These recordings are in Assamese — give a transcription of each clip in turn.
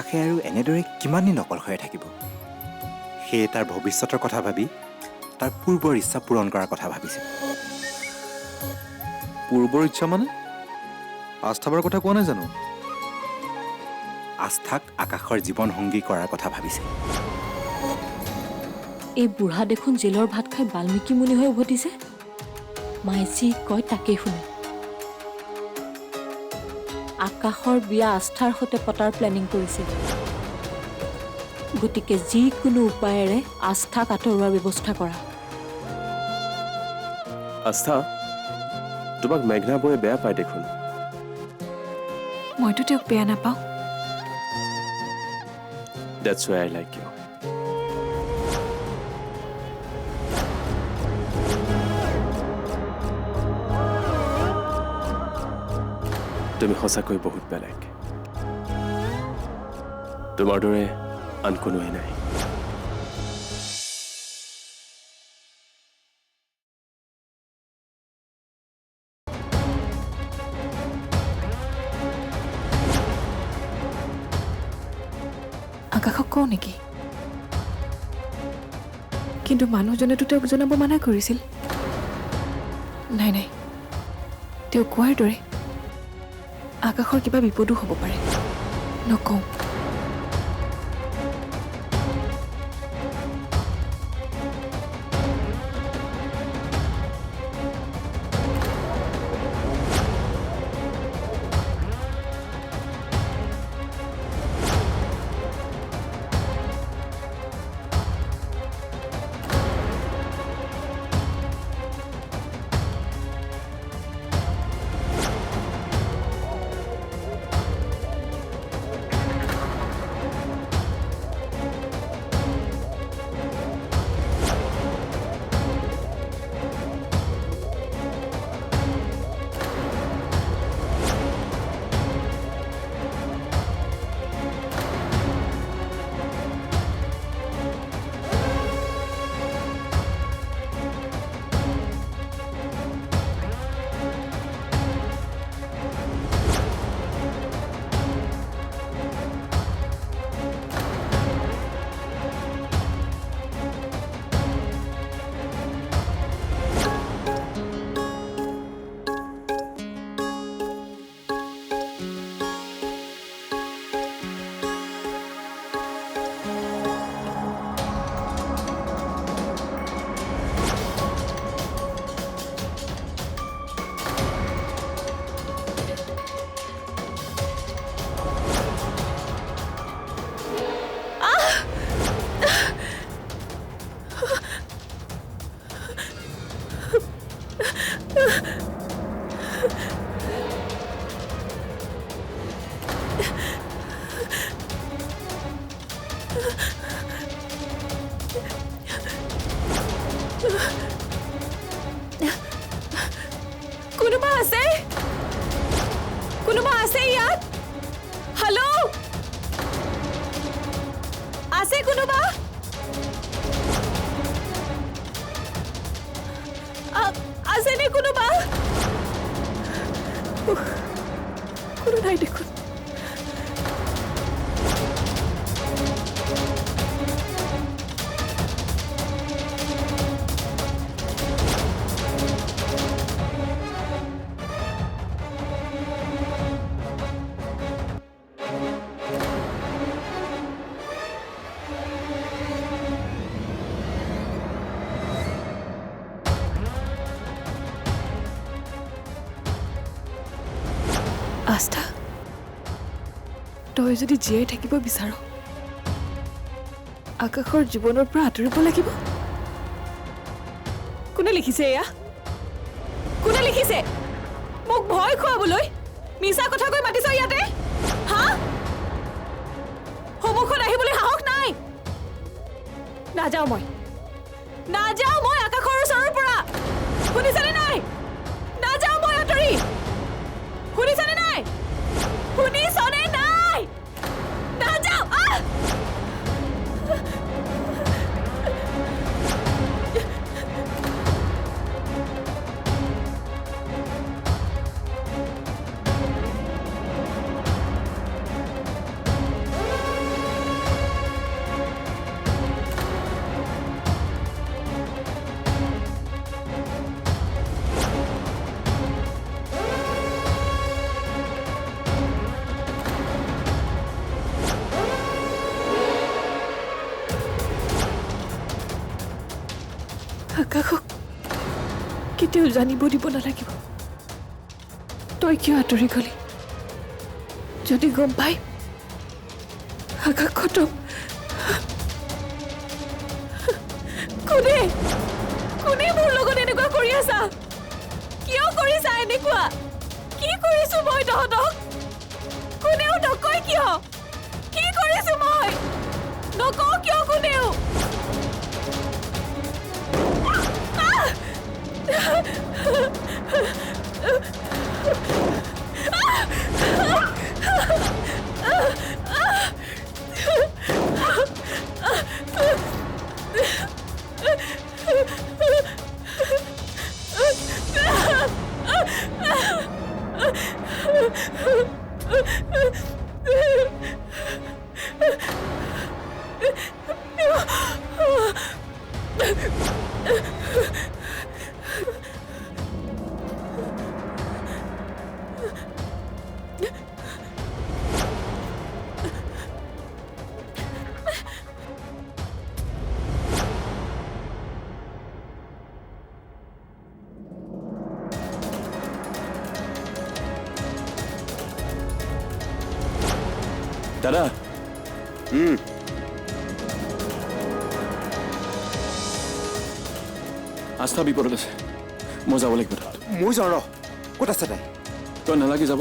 আকাশে আৰু এনেদৰে কিমান দিন অকলশৰে থাকিব। সেয়ে তাৰ ভৱিষ্যতৰ কথা ভাবি তাৰ পূৰ্বৰ ইচ্ছা পূৰণ কৰাৰ কথা ভাবিছে। পূৰ্বৰ ইচ্ছা মানে? আস্থাবাৰ কথা কোৱা নাই জানো? আস্থাক আকাশৰ জীৱন সংগী কৰাৰ কথা ভাবিছে। এই বুঢ়া দেখোন জেলৰ ভাত খাই বাল্মীকি মুনি হৈ উভতিছে। মায়ে যি কয় তাকেই শুনে। আকাশৰ বিয়া আস্থাৰ সৈতে পতাৰ প্লেনিং কৰিছিল। গতিকে যিকোনো উপায়েৰে আস্থাক আঁতৰোৱাৰ ব্যৱস্থা কৰা। আস্থা, তোমাক মেঘনা বৌয়ে বেয়া পায় দেখোন। মইতো তেওঁক বেয়া নাপাওঁ। That's why I like you. তুমি সঁচাকৈ বহুত বেলেগ। তোমাৰ দৰে আন কোনোৱে নাই। আকাশক কওঁ নেকি? কিন্তু মানুহজনেতো তেওঁক জনাব মানা কৰিছিল। নাই নাই, তেওঁ কোৱাৰ দৰে আকাশৰ কিবা বিপদো হ'ব পাৰে। নকওঁ। কোনোবা আছে? কোনোবা আছে ইয়াত? হেল্ল', আছে কোনোবা? আছেনে কোনোবা? কোনো নাই দেখোন। আস্থা, তই যদি জীয়াই থাকিব বিচাৰ, আকাশৰ জীৱনৰ পৰা আঁতৰিব লাগিব। কোনে লিখিছে এয়া? কোনে লিখিছে? মোক ভয় খুৱাবলৈ মিছা কথা কৈ মাতিছ ইয়াতে? হা? সন্মুখত আহিবলৈ সাহস নাই? নাযাওঁ মই, নাযাওঁ মই আকাশৰ ওচৰৰ পৰা। শুনিছানে নাই? নাযাওঁ মই আঁতৰি। শুনিছানে নাই? শুনিছনে নাই? নাযাওঁ। আকাশক কেতিয়াও জানিব দিব নালাগিব তই কিয় আঁতৰি গলি যদি গম পাই আকাশ খতম কোনে কোনে মোৰ লগত এনেকুৱা কৰি আছা কিয় কৰিছা এনেকুৱা কি কৰিছো মই তহঁতক কোনেও নকয় কিয় কি কৰিছো মই নকওঁ কিয় কোনেও দাদা আস্থা বিপদত আছে মই যাব লাগিব তাত মই যাওঁ ৰ ক'ত আছে তাই তই নালাগে যাব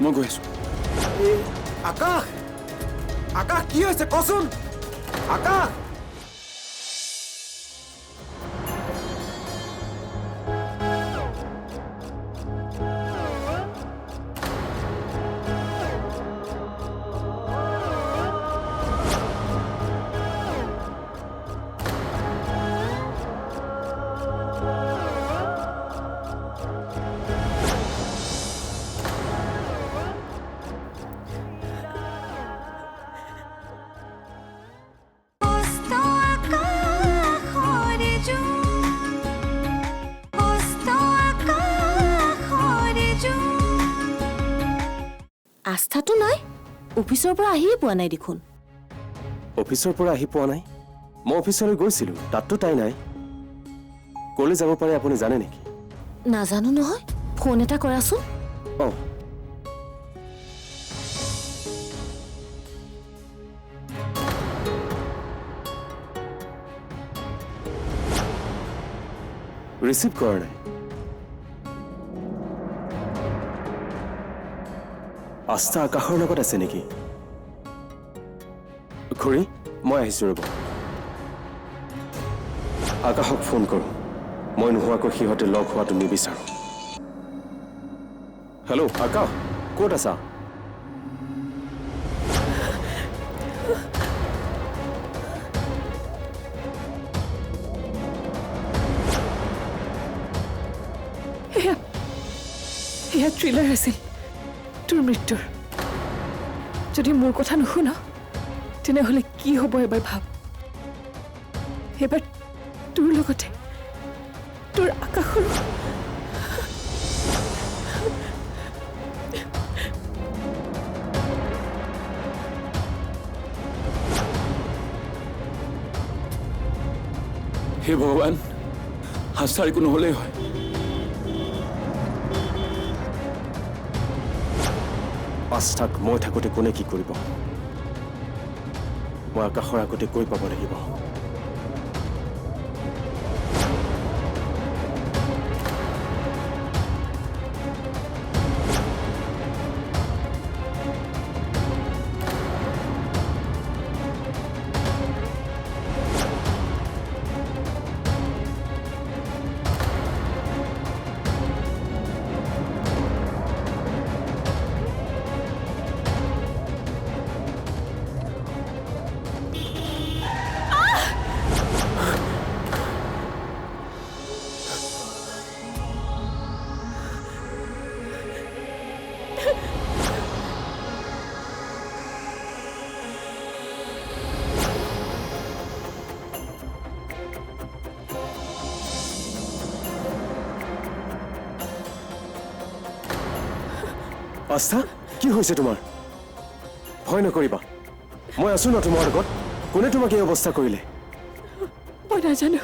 মই গৈ আছো আকাশ আকাশ কি হৈছে কচোন আকাশ আস্থাটো নাই অফিচৰ পৰা আহিয়ে পোৱা নাই দেখোন অফিচৰ পৰা আহি পোৱা নাই মই অফিচলৈ গৈছিলোঁ তাততো তাই নাই ক'লৈ যাব পাৰে আপুনি জানে নেকি নাজানো নহয় ফোন এটা কৰাচোন অঁ ৰিচিভ কৰা নাই আস্থা আকাশৰ লগত আছে নেকি খুৰী মই আহিছোঁ ৰ'ব আকাশক ফোন কৰোঁ মই নোহোৱাকৈ সিহঁতে লগ হোৱাটো নিবিচাৰোঁ হেল্ল' আকাশ ক'ত আছা এয়া থ্ৰিলাৰ আছিল তোৰ মৃত্যুৰ যদি মোৰ কথা নুশুন তেনেহ'লে কি হ'ব এবাৰ ভাব এবাৰ তোৰ লগতে তোৰ আকাশৰ হে ভগৱান আস্থাৰ একো নহ'লেই হয় আস্থাক মই থাকোঁতে কোনে কি কৰিব মই আকাশৰ আগতে গৈ পাব লাগিব আস্থা কি হৈছে তোমাৰ ভয় নকৰিবা মই আছো ন তোমাৰ লগত কোনে তোমাক এই অৱস্থা কৰিলে মই নাজানো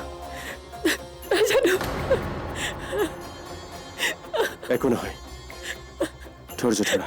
নাজানো। একো নহয়, ধৈৰ্য ধৰা।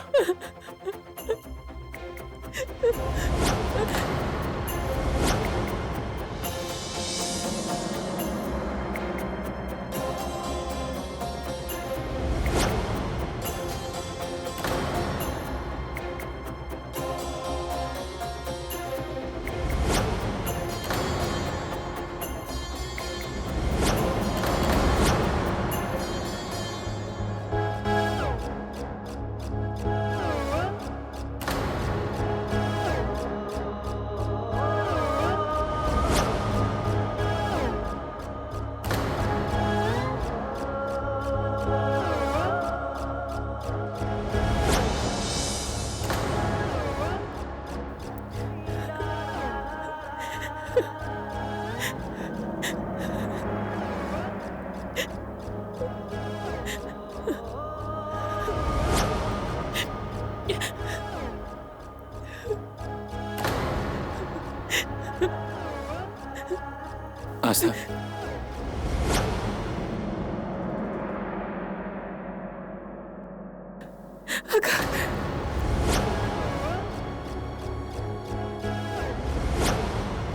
আস্থা,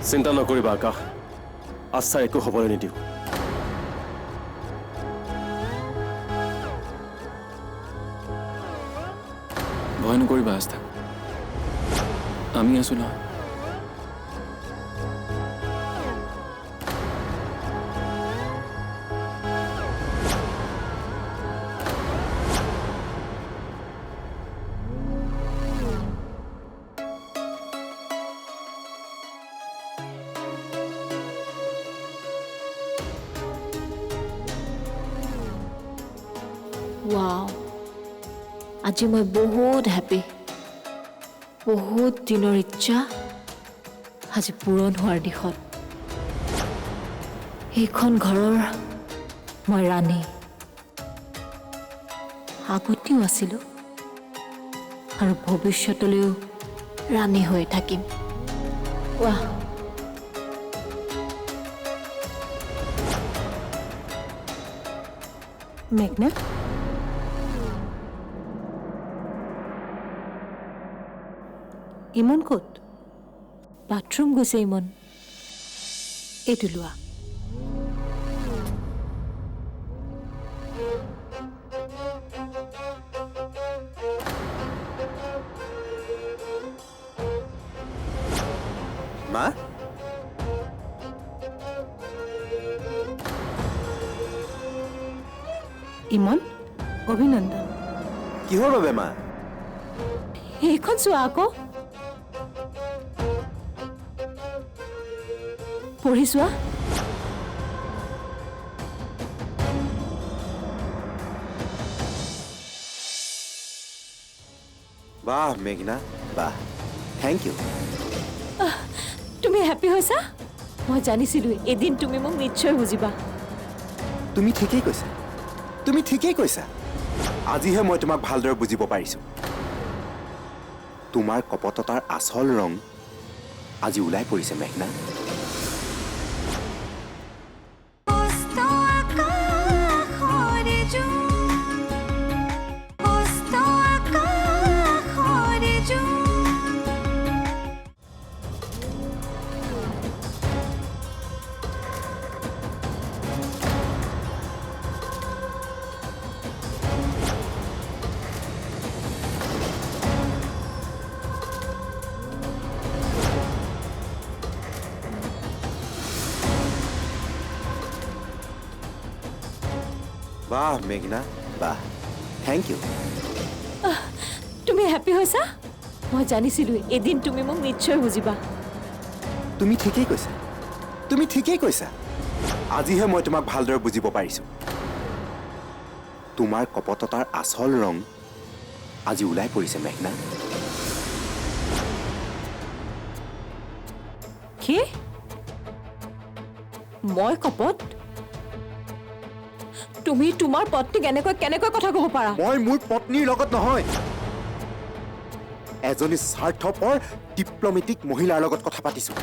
চিন্তা নকৰিবা আকাশ, আস্থাৰ একো হ'বলৈ নিদিওঁ। ভয় নকৰিবা আস্থা, আমি আছো নহয়। ৱাও, আজি মই বহুত হেপী। বহুত দিনৰ ইচ্ছা আজি পূৰণ হোৱাৰ দিশত। এইখন ঘৰৰ মই ৰাণী, আগতেও আছিলোঁ আৰু ভৱিষ্যতলৈও ৰাণী হৈ থাকিম। ৱাহ, মেঘনা, ইমন ক'ত? বাথৰুম গৈছে ইমন। এইটো লোৱা। মা, ইমন, অভিনন্দন। কিহৰ বাবে মা? এইখন চোৱা আকৌ, পঢ়ি চোৱা। বাহ মেঘনা, বাহ, থেংক ইউ। তুমি হেপী হৈছা? মই জানিছিলোঁ এদিন তুমি মোক নিশ্চয় বুজিবা। তুমি ঠিকেই কৈছা, তুমি ঠিকেই কৈছা। আজিহে মই তোমাক ভালদৰে বুজিব পাৰিছোঁ। তোমাৰ কপটতাৰ আচল ৰং আজি ওলাই পৰিছে মেঘনা। বাহ মেঘনা, বাহ, থেংক ইউ। তুমি হেপী হৈছা? মই জানিছিলোঁ এদিন তুমি মোক নিশ্চয় বুজিবা। তুমি ঠিকেই কৈছা, তুমি ঠিকেই কৈছা। আজিহে মই তোমাক ভালদৰে বুজিব পাৰিছোঁ। তোমাৰ কপটতাৰ আচল ৰং আজি ওলাই পৰিছে মেঘনা। কি? মই কপট? তুমি তোমাৰ পত্নীক কেনেকৈ কথা ক'ব পাৰা? মই মোৰ পত্নীৰ লগত নহয়, এজনী স্বাৰ্থপৰ ডিপ্লমেটিক মহিলাৰ লগত কথা পাতিছোঁ,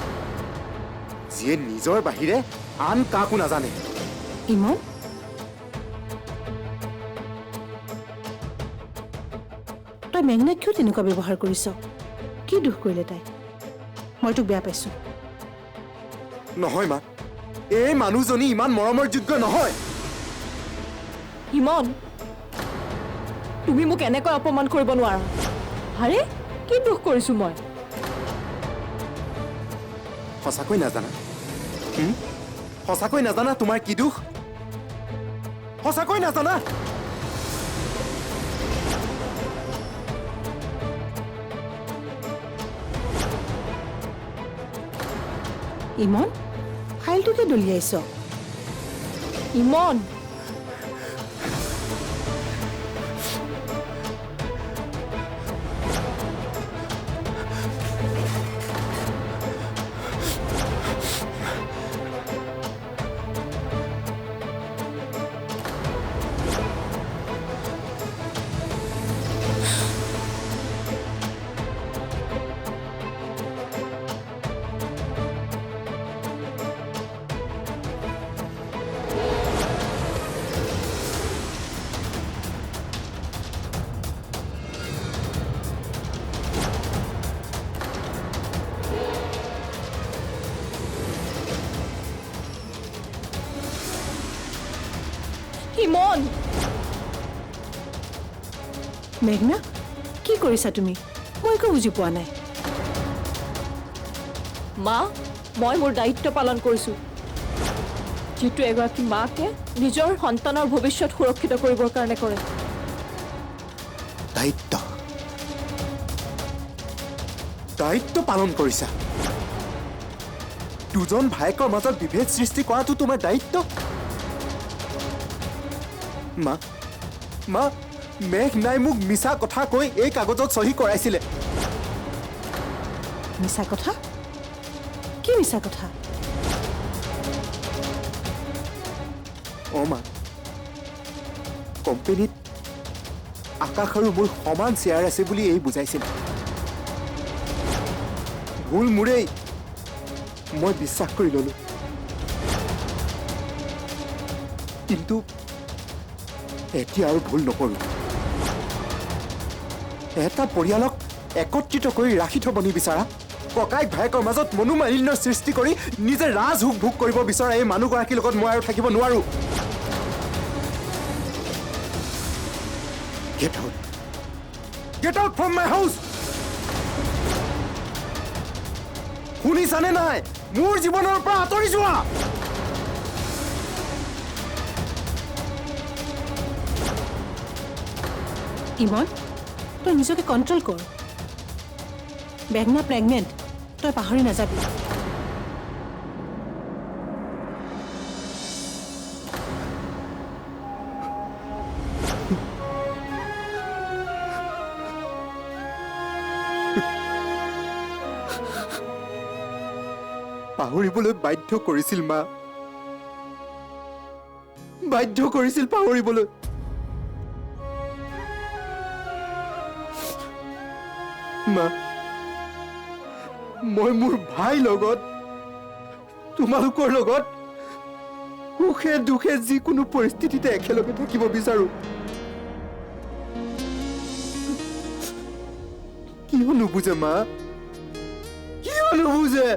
যিয়ে নিজৰ বাহিৰে আন কাকো নাজানে। ইমন তই মেঘনাক কিয় তেনেকুৱা ব্যৱহাৰ কৰিছ কি দুখ কৰিলে তাই মই তোক বেয়া পাইছো নহয় মা এই মানুহজনী ইমান মৰমৰ যোগ্য নহয় ইমন তুমি মোক এনেকৈ অপমান কৰিব নোৱাৰা আৰে কি দুখ কৰিছো মই সঁচাকৈ নাজানা সঁচাকৈ নাজানা তোমাৰ কি দুখ সঁচাকৈ নাজানা ইমন ফাইলটোকে দলিয়াইছ ইমন ইমন মেঘনা কি কৰিছা তুমি মই একো বুজি পোৱা নাই মা মই মোৰ দায়িত্ব পালন কৰিছো যিটো এগৰাকী মাকে নিজৰ সন্তানৰ ভৱিষ্যত সুৰক্ষিত কৰিবৰ কাৰণে কৰে দায়িত্ব দায়িত্ব পালন কৰিছা দুজন ভায়েকৰ মাজত বিভেদ সৃষ্টি কৰাটো তোমাৰ দায়িত্ব মা মা মেঘনাই মোক মিছা কথা কৈ এই কাগজত চহী কৰাইছিলে মিছা কথা কি মিছা কথা মা কোম্পানীত আকাশ আৰু মোৰ সমান শ্বেয়াৰ আছে বুলি এই বুজাইছিল ভুল মোৰেই মই বিশ্বাস কৰি ললো কিন্তু এতিয়া আৰু ভুল নকৰো এটা পৰিয়ালক একত্ৰিত কৰি ৰাখি থব নিবিচাৰা ককাইক ভায়েকৰ মাজত মনোমালিন্যৰ সৃষ্টি কৰি নিজে ৰাজভোগ ভোগ কৰিব বিচৰা এই মানুহগৰাকীৰ লগত মই আৰু থাকিব নোৱাৰো Get out! Get out from my house! শুনিছানে নাই মোৰ জীৱনৰ পৰা আঁতৰি যোৱা ইমন তই নিজকে কণ্ট্ৰল কৰ মেঘনা প্ৰেগনেণ্ট তই পাহৰি নাযাবি পাহৰিবলৈ বাধ্য কৰিছিল মা বাধ্য কৰিছিল পাহৰিবলৈ মা মই মোৰ ভাইৰ লগত তোমালোকৰ লগত সুখে দুখে যিকোনো পৰিস্থিতিতে একেলগে থাকিব বিচাৰো কিয় নুবুজে মা কিয় নুবুজে